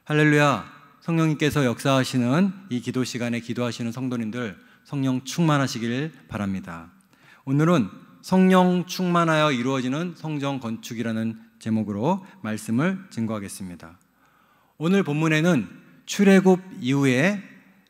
할렐루야. 성령님께서 역사하시는 이 기도 시간에 기도하시는 성도님들 성령 충만하시길 바랍니다. 오늘은 성령 충만하여 이루어지는 성전 건축이라는 제목으로 말씀을 증거하겠습니다. 오늘 본문에는 출애굽 이후에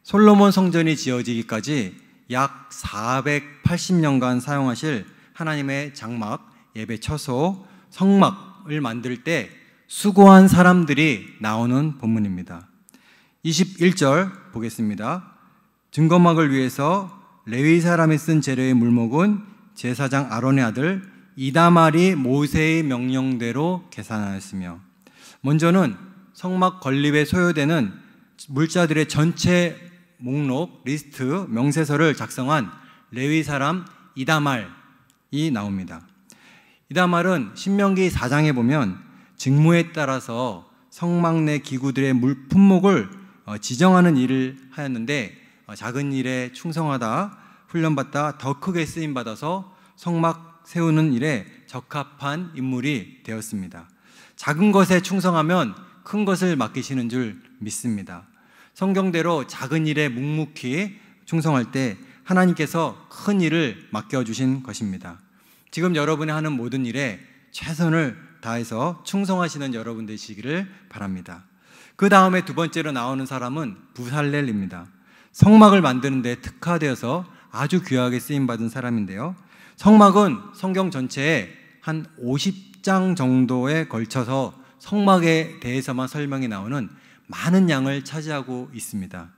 솔로몬 성전이 지어지기까지 약 480년간 사용하실 하나님의 장막, 예배 처소, 성막을 만들 때 수고한 사람들이 나오는 본문입니다. 21절 보겠습니다. 증거막을 위해서 레위 사람이 쓴 재료의 물목은 제사장 아론의 아들 이다말이 모세의 명령대로 계산하였으며, 먼저는 성막 건립에 소요되는 물자들의 전체 목록, 리스트, 명세서를 작성한 레위 사람 이다말이 나옵니다. 이다말은 신명기 4장에 보면 직무에 따라서 성막 내 기구들의 물 품목을 지정하는 일을 하였는데, 작은 일에 충성하다, 훈련받다, 더 크게 쓰임받아서 성막 세우는 일에 적합한 인물이 되었습니다. 작은 것에 충성하면 큰 것을 맡기시는 줄 믿습니다. 성경대로 작은 일에 묵묵히 충성할 때 하나님께서 큰 일을 맡겨주신 것입니다. 지금 여러분이 하는 모든 일에 최선을 다해서 충성하시는 여러분 되시기를 바랍니다. 그 다음에 두 번째로 나오는 사람은 부살렐입니다. 성막을 만드는 데 특화되어서 아주 귀하게 쓰임받은 사람인데요, 성막은 성경 전체에 한 50장 정도에 걸쳐서 성막에 대해서만 설명이 나오는 많은 양을 차지하고 있습니다.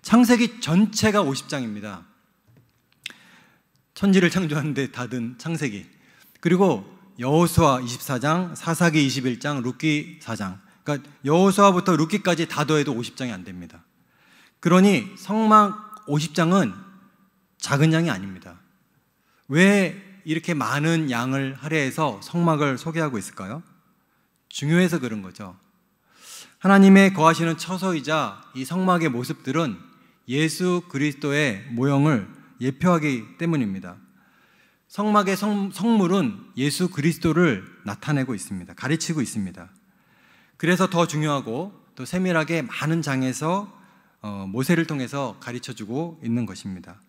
창세기 전체가 50장입니다. 천지를 창조하는데 다 든 창세기, 그리고 여호수아 24장, 사사기 21장, 룻기 4장, 그러니까 여호수아부터 룻기까지 다 더해도 50장이 안 됩니다. 그러니 성막 50장은 작은 양이 아닙니다. 왜 이렇게 많은 양을 할애해서 성막을 소개하고 있을까요? 중요해서 그런 거죠. 하나님의 거하시는 처소이자 이 성막의 모습들은 예수 그리스도의 모형을 예표하기 때문입니다. 성막의 성물은 예수 그리스도를 나타내고 있습니다. 가르치고 있습니다. 그래서 더 중요하고 또 세밀하게 많은 장에서 모세를 통해서 가르쳐주고 있는 것입니다.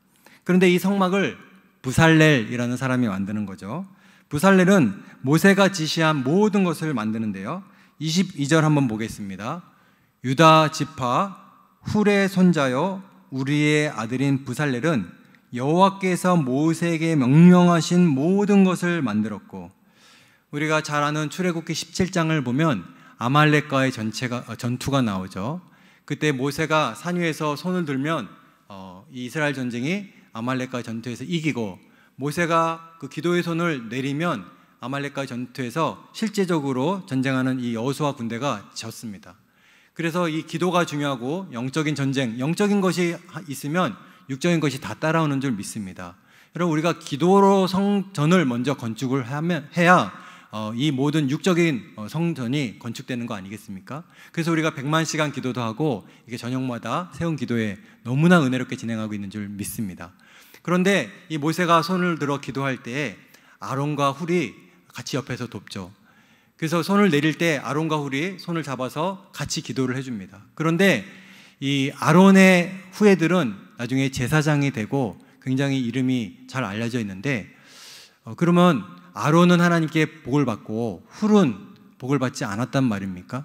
그런데 이 성막을 부살렐이라는 사람이 만드는 거죠. 부살렐은 모세가 지시한 모든 것을 만드는데요, 22절 한번 보겠습니다. 유다 지파 훌의 손자요 우리의 아들인 부살렐은 여호와께서 모세에게 명령하신 모든 것을 만들었고, 우리가 잘 아는 출애굽기 17장을 보면 아말렉과의 전투가 나오죠. 그때 모세가 산 위에서 손을 들면 이 이스라엘 전쟁이 아말렉과의 전투에서 이기고, 모세가 그 기도의 손을 내리면 아말렉과의 전투에서 실제적으로 전쟁하는 이 여호수아 군대가 졌습니다. 그래서 이 기도가 중요하고 영적인 전쟁, 영적인 것이 있으면 육적인 것이 다 따라오는 줄 믿습니다. 여러분, 우리가 기도로 성전을 먼저 건축을 해야 이 모든 육적인 성전이 건축되는 거 아니겠습니까? 그래서 우리가 100만 시간 기도도 하고 이게 저녁마다 세운 기도에 너무나 은혜롭게 진행하고 있는 줄 믿습니다. 그런데 이 모세가 손을 들어 기도할 때에 아론과 훌이 같이 옆에서 돕죠. 그래서 손을 내릴 때 아론과 훌이 손을 잡아서 같이 기도를 해줍니다. 그런데 이 아론의 후예들은 나중에 제사장이 되고 굉장히 이름이 잘 알려져 있는데, 그러면 아론은 하나님께 복을 받고 훌은 복을 받지 않았단 말입니까?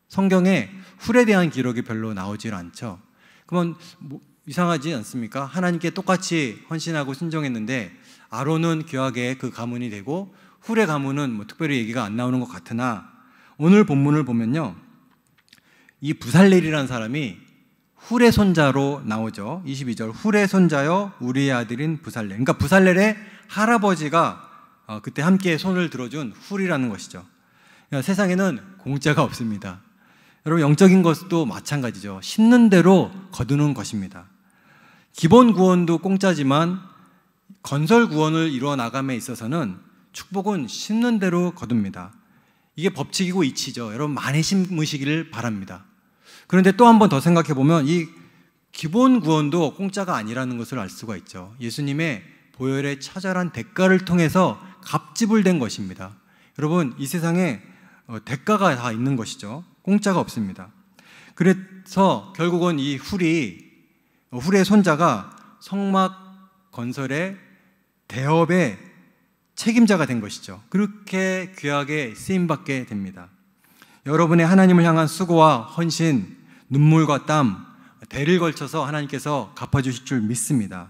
성경에 훌에 대한 기록이 별로 나오질 않죠. 그러면 이상하지 않습니까? 하나님께 똑같이 헌신하고 순종했는데 아론은 귀하게 그 가문이 되고 훌의 가문은 특별히 얘기가 안 나오는 것 같으나, 오늘 본문을 보면요, 이 부살렐이라는 사람이 훌의 손자로 나오죠. 22절, 훌의 손자요 우리의 아들인 부살렐. 그러니까 부살렐의 할아버지가 그때 함께 손을 들어준 훌이라는 것이죠. 그러니까 세상에는 공짜가 없습니다. 여러분, 영적인 것도 마찬가지죠. 심는 대로 거두는 것입니다. 기본 구원도 공짜지만 건설 구원을 이루어 나감에 있어서는 축복은 심는 대로 거둡니다. 이게 법칙이고 이치죠. 여러분, 많이 심으시기를 바랍니다. 그런데 또 한 번 더 생각해 보면 이 기본 구원도 공짜가 아니라는 것을 알 수가 있죠. 예수님의 보혈의 처절한 대가를 통해서 값지불된 것입니다. 여러분, 이 세상에 대가가 다 있는 것이죠. 공짜가 없습니다. 그래서 결국은 이 훌의 손자가 성막 건설의 대업의 책임자가 된 것이죠. 그렇게 귀하게 쓰임받게 됩니다. 여러분의 하나님을 향한 수고와 헌신, 눈물과 땀, 대를 걸쳐서 하나님께서 갚아주실 줄 믿습니다.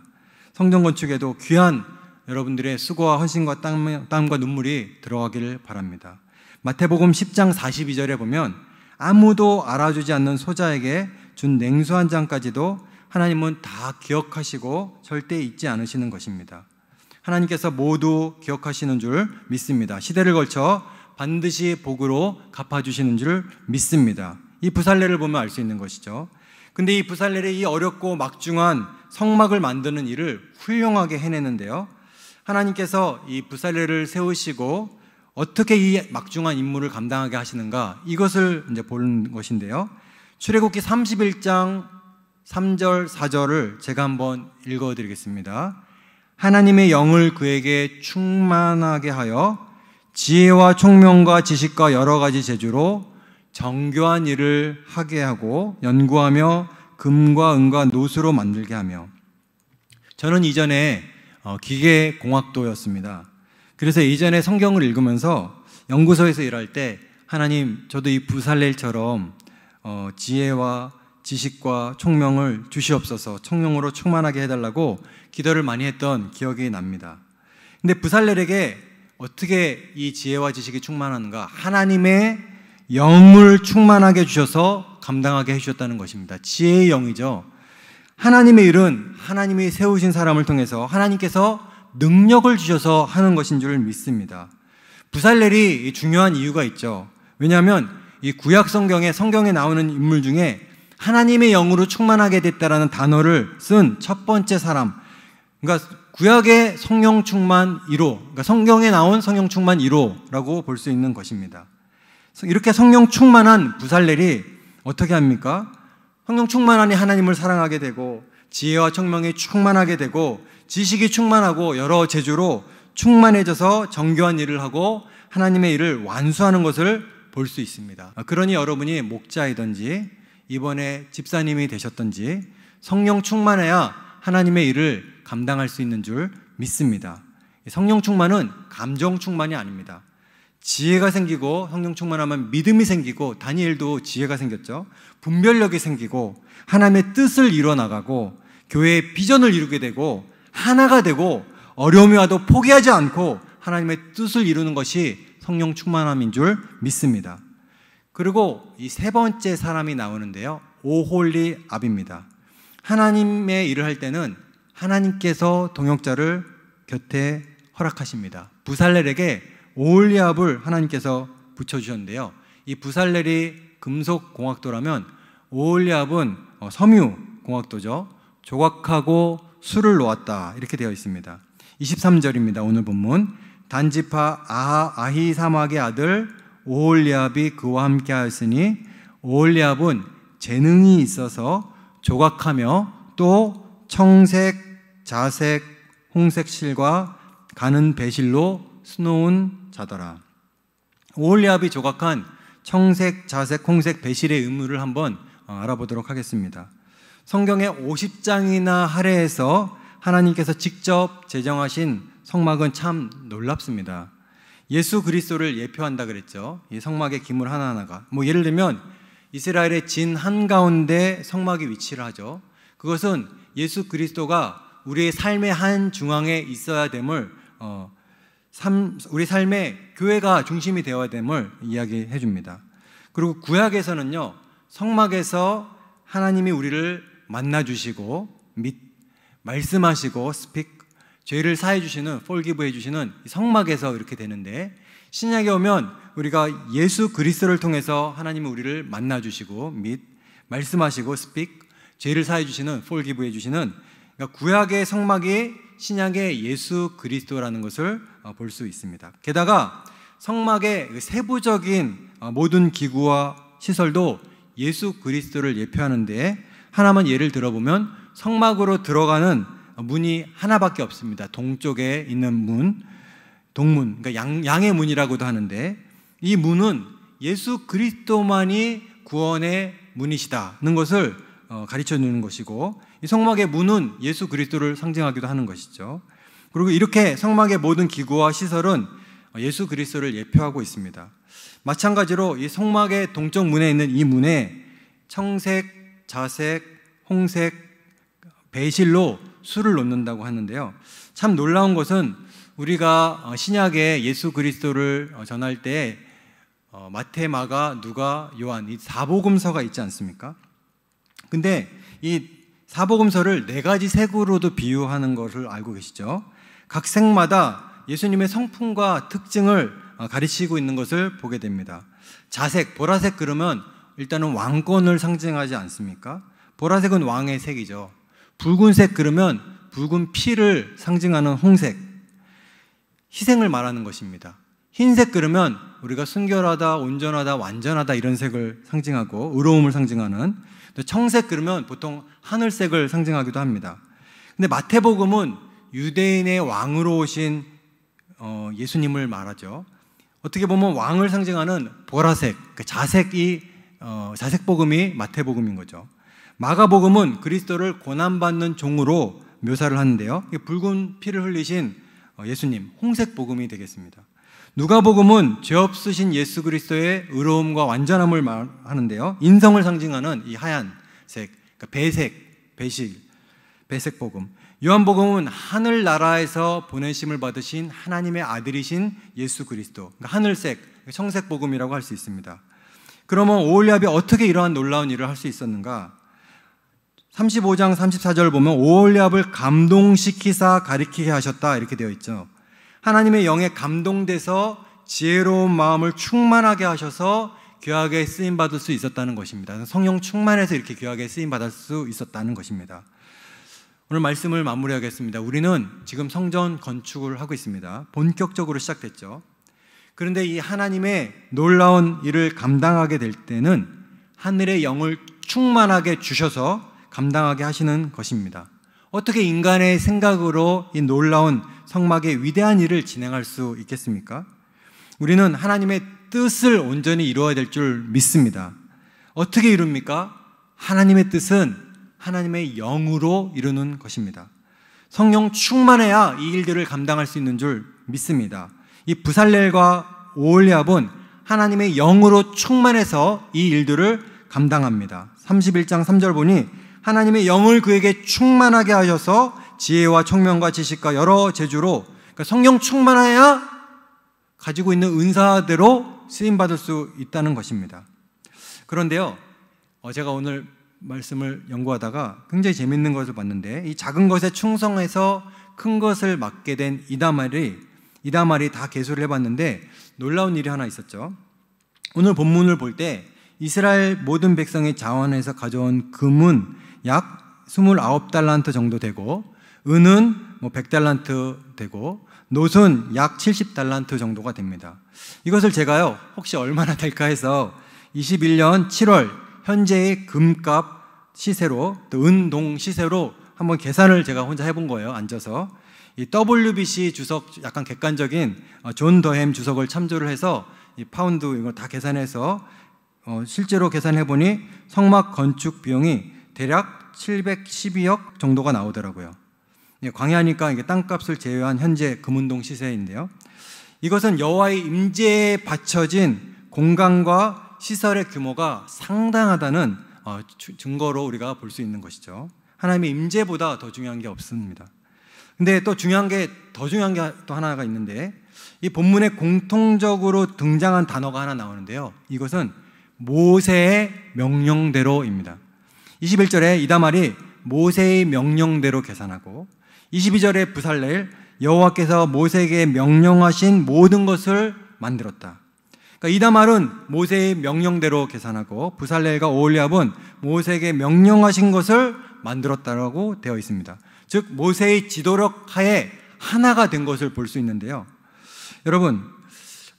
성전 건축에도 귀한 여러분들의 수고와 헌신과 땀과 눈물이 들어가기를 바랍니다. 마태복음 10장 42절에 보면 아무도 알아주지 않는 소자에게 준 냉수 한 잔까지도 하나님은 다 기억하시고 절대 잊지 않으시는 것입니다. 하나님께서 모두 기억하시는 줄 믿습니다. 시대를 걸쳐 반드시 복으로 갚아주시는 줄 믿습니다. 이 부살레를 보면 알 수 있는 것이죠. 근데 이 부살렐이 이 어렵고 막중한 성막을 만드는 일을 훌륭하게 해내는데요. 하나님께서 이 부살렐을 세우시고 어떻게 이 막중한 임무를 감당하게 하시는가, 이것을 이제 보는 것인데요. 출애굽기 31장 3절 4절을 제가 한번 읽어드리겠습니다. 하나님의 영을 그에게 충만하게 하여 지혜와 총명과 지식과 여러 가지 재주로 정교한 일을 하게 하고 연구하며 금과 은과 노수로 만들게 하며. 저는 이전에 기계공학도였습니다. 그래서 이전에 성경을 읽으면서 연구소에서 일할 때 하나님, 저도 이 부살렐처럼 지혜와 지식과 총명을 주시옵소서, 총명으로 충만하게 해달라고 기도를 많이 했던 기억이 납니다. 근데 부살렐에게 어떻게 이 지혜와 지식이 충만한가? 하나님의 영을 충만하게 주셔서 감당하게 해주셨다는 것입니다. 지혜의 영이죠. 하나님의 일은 하나님이 세우신 사람을 통해서 하나님께서 능력을 주셔서 하는 것인 줄 믿습니다. 부살렐이 중요한 이유가 있죠. 왜냐하면 이 구약 성경에 나오는 인물 중에 하나님의 영으로 충만하게 됐다라는 단어를 쓴 첫 번째 사람, 그러니까 구약의 성령 충만 1호, 그러니까 성경에 나온 성령 충만 1호라고 볼 수 있는 것입니다. 이렇게 성령 충만한 부살렐이 어떻게 합니까? 성령 충만하니 하나님을 사랑하게 되고 지혜와 총명이 충만하게 되고 지식이 충만하고 여러 재주로 충만해져서 정교한 일을 하고 하나님의 일을 완수하는 것을 볼 수 있습니다. 그러니 여러분이 목자이든지 이번에 집사님이 되셨든지 성령 충만해야 하나님의 일을 감당할 수 있는 줄 믿습니다. 성령 충만은 감정 충만이 아닙니다. 지혜가 생기고 성령 충만하면 믿음이 생기고, 다니엘도 지혜가 생겼죠. 분별력이 생기고 하나님의 뜻을 이뤄나가고 교회의 비전을 이루게 되고 하나가 되고 어려움이 와도 포기하지 않고 하나님의 뜻을 이루는 것이 성령 충만함인 줄 믿습니다. 그리고 이 세 번째 사람이 나오는데요. 오홀리압입니다. 하나님의 일을 할 때는 하나님께서 동역자를 곁에 허락하십니다. 부살렐에게 오홀리압을 하나님께서 붙여주셨는데요. 이 부살렐이 금속공학도라면 오홀리압은 섬유공학도죠. 조각하고 술을 놓았다, 이렇게 되어 있습니다. 23절입니다. 오늘 본문. 단지파 아히사막의 아들 오홀리압이 그와 함께 하였으니 오홀리압은 재능이 있어서 조각하며 또 청색, 자색, 홍색 실과 가는 배실로 수놓은 자더라. 오홀리압이 조각한 청색, 자색, 홍색 배실의 의무를 한번 알아보도록 하겠습니다. 성경에 50장이나 할애해서 하나님께서 직접 제정하신 성막은 참 놀랍습니다. 예수 그리스도를 예표한다 그랬죠. 이 성막의 기물 하나하나가. 예를 들면 이스라엘의 진 한가운데 성막이 위치를 하죠. 그것은 예수 그리스도가 우리의 삶의 한 중앙에 있어야 됨을, 우리 삶의 교회가 중심이 되어야 됨을 이야기해 줍니다. 그리고 구약에서는요, 성막에서 하나님이 우리를 만나주시고 말씀하시고 죄를 사해 주시는, forgive 해주시는 성막에서 이렇게 되는데, 신약에 오면 우리가 예수 그리스도를 통해서 하나님이 우리를 만나주시고 말씀하시고 죄를 사해 주시는, forgive 해주시는, 그러니까 구약의 성막이 신약의 예수 그리스도라는 것을 볼 수 있습니다. 게다가 성막의 세부적인 모든 기구와 시설도 예수 그리스도를 예표하는데, 하나만 예를 들어보면 성막으로 들어가는 문이 하나밖에 없습니다. 동쪽에 있는 문, 동문, 그러니까 양의 문이라고도 하는데, 이 문은 예수 그리스도만이 구원의 문이시다는 것을 가르쳐 주는 것이고, 이 성막의 문은 예수 그리스도를 상징하기도 하는 것이죠. 그리고 이렇게 성막의 모든 기구와 시설은 예수 그리스도를 예표하고 있습니다. 마찬가지로 이 성막의 동쪽 문에 있는 이 문에 청색, 자색, 홍색, 배실로 수를 놓는다고 하는데요. 참 놀라운 것은 우리가 신약에 예수 그리스도를 전할 때 마태, 마가, 누가, 요한 이 사복음서가 있지 않습니까? 근데 이 사복음서를 4가지 색으로도 비유하는 것을 알고 계시죠? 각 색마다 예수님의 성품과 특징을 가르치고 있는 것을 보게 됩니다. 자색, 보라색 그러면 일단은 왕권을 상징하지 않습니까? 보라색은 왕의 색이죠. 붉은색 그러면 붉은 피를 상징하는 홍색, 희생을 말하는 것입니다. 흰색 그러면 우리가 순결하다, 온전하다, 완전하다 이런 색을 상징하고 의로움을 상징하는, 또 청색 그러면 보통 하늘색을 상징하기도 합니다. 근데 마태복음은 유대인의 왕으로 오신 예수님을 말하죠. 어떻게 보면 왕을 상징하는 보라색, 자색이 자색복음이 마태복음인 거죠. 마가복음은 그리스도를 고난받는 종으로 묘사를 하는데요. 붉은 피를 흘리신 예수님, 홍색 복음이 되겠습니다. 누가복음은 죄 없으신 예수 그리스도의 의로움과 완전함을 말하는데요. 인성을 상징하는 이 하얀색, 그러니까 배색, 배색 복음. 요한복음은 하늘나라에서 보내심을 받으신 하나님의 아들이신 예수 그리스도, 그러니까 하늘색, 청색 복음이라고 할 수 있습니다. 그러면 오홀리압이 어떻게 이러한 놀라운 일을 할 수 있었는가? 35장 34절 보면 오홀리압을 감동시키사 가리키게 하셨다 이렇게 되어 있죠. 하나님의 영에 감동돼서 지혜로운 마음을 충만하게 하셔서 귀하게 쓰임받을 수 있었다는 것입니다. 성령 충만해서 이렇게 귀하게 쓰임받을 수 있었다는 것입니다. 오늘 말씀을 마무리하겠습니다. 우리는 지금 성전 건축을 하고 있습니다. 본격적으로 시작됐죠. 그런데 이 하나님의 놀라운 일을 감당하게 될 때는 하늘의 영을 충만하게 주셔서 감당하게 하시는 것입니다. 어떻게 인간의 생각으로 이 놀라운 성막의 위대한 일을 진행할 수 있겠습니까? 우리는 하나님의 뜻을 온전히 이루어야 될 줄 믿습니다. 어떻게 이룹니까? 하나님의 뜻은 하나님의 영으로 이루는 것입니다. 성령 충만해야 이 일들을 감당할 수 있는 줄 믿습니다. 이 부살렐과 오홀리압은 하나님의 영으로 충만해서 이 일들을 감당합니다. 31장 3절 보니 하나님의 영을 그에게 충만하게 하셔서 지혜와 총명과 지식과 여러 재주로, 그러니까 성령 충만해야 가지고 있는 은사대로 쓰임받을 수 있다는 것입니다. 그런데요, 제가 오늘 말씀을 연구하다가 굉장히 재밌는 것을 봤는데, 이 작은 것에 충성해서 큰 것을 맡게 된 이다말이 다 계수를 해봤는데 놀라운 일이 하나 있었죠. 오늘 본문을 볼 때 이스라엘 모든 백성의 자원에서 가져온 금은 약 29달란트 정도 되고, 은은 100달란트 되고, 노은 약 70달란트 정도가 됩니다. 이것을 제가요, 혹시 얼마나 될까 해서 21년 7월 현재의 금값 시세로, 또 은동 시세로 한번 계산을 제가 혼자 해본 거예요. 앉아서 이 WBC 주석, 약간 객관적인 존 더햄 주석을 참조를 해서 이 파운드 이거 다 계산해서 실제로 계산해 보니 성막 건축 비용이 대략 712억 정도가 나오더라고요. 광야니까 이게 땅값을 제외한 현재 금운동 시세인데요. 이것은 여호와의 임재에 바쳐진 공간과 시설의 규모가 상당하다는 증거로 우리가 볼 수 있는 것이죠. 하나님의 임재보다 더 중요한 게 없습니다. 근데 또 더 중요한 게 또 하나가 있는데, 이 본문에 공통적으로 등장한 단어가 하나 나오는데요. 이것은 모세의 명령대로입니다. 21절에 이다말이 모세의 명령대로 계산하고, 22절에 부살렐 여호와께서 모세에게 명령하신 모든 것을 만들었다. 그러니까 이다말은 모세의 명령대로 계산하고, 부살렐과 오홀리압은 모세에게 명령하신 것을 만들었다라고 되어 있습니다. 즉 모세의 지도력 하에 하나가 된 것을 볼 수 있는데요. 여러분,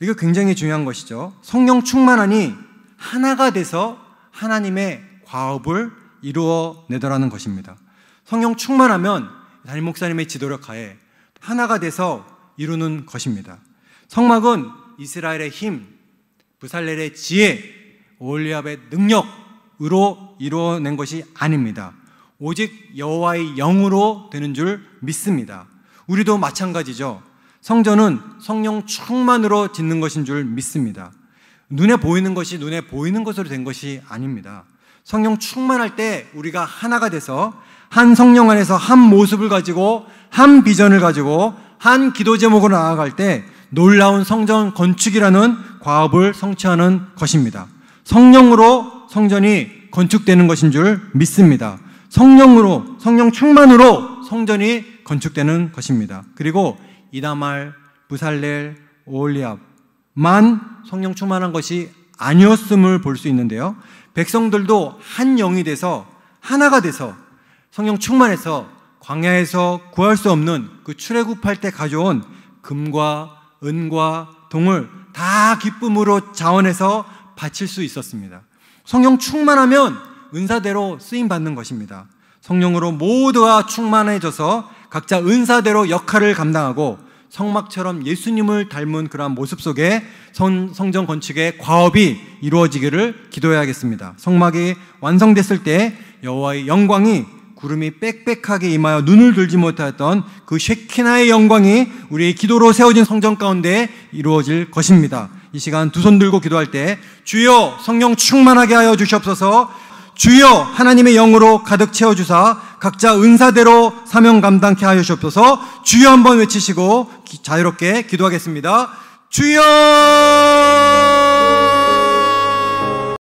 이거 굉장히 중요한 것이죠. 성령 충만하니 하나가 돼서 하나님의 과업을 이루어내더라는 것입니다. 성령 충만하면 담임 목사님의 지도력 하에 하나가 돼서 이루는 것입니다. 성막은 이스라엘의 힘, 부살렐의 지혜, 오홀리압의 능력, 의로 이루어낸 것이 아닙니다. 오직 여호와의 영으로 되는 줄 믿습니다. 우리도 마찬가지죠. 성전은 성령 충만으로 짓는 것인 줄 믿습니다. 눈에 보이는 것이 눈에 보이는 것으로 된 것이 아닙니다. 성령 충만할 때 우리가 하나가 돼서 한 성령 안에서 한 모습을 가지고 한 비전을 가지고 한 기도 제목으로 나아갈 때 놀라운 성전 건축이라는 과업을 성취하는 것입니다. 성령으로 성전이 건축되는 것인 줄 믿습니다. 성령으로, 성령 충만으로 성전이 건축되는 것입니다. 그리고 이다말, 부살렐, 오홀리압만 성령 충만한 것이 아니었음을 볼 수 있는데요. 백성들도 한 영이 돼서 하나가 돼서 성령 충만해서 광야에서 구할 수 없는 그 출애굽할 때 가져온 금과 은과 동을 다 기쁨으로 자원해서 바칠 수 있었습니다. 성령 충만하면 은사대로 쓰임 받는 것입니다. 성령으로 모두가 충만해져서 각자 은사대로 역할을 감당하고 성막처럼 예수님을 닮은 그러한 모습 속에 성전 건축의 과업이 이루어지기를 기도해야겠습니다. 성막이 완성됐을 때 여호와의 영광이 구름이 빽빽하게 임하여 눈을 들지 못하였던 그 쉐키나의 영광이 우리의 기도로 세워진 성전 가운데 이루어질 것입니다. 이 시간 두 손 들고 기도할 때 주여 성령 충만하게 하여 주시옵소서. 주여 하나님의 영으로 가득 채워주사 각자 은사대로 사명 감당케 하여 주시옵소서. 주여 한번 외치시고 자유롭게 기도하겠습니다. 주여!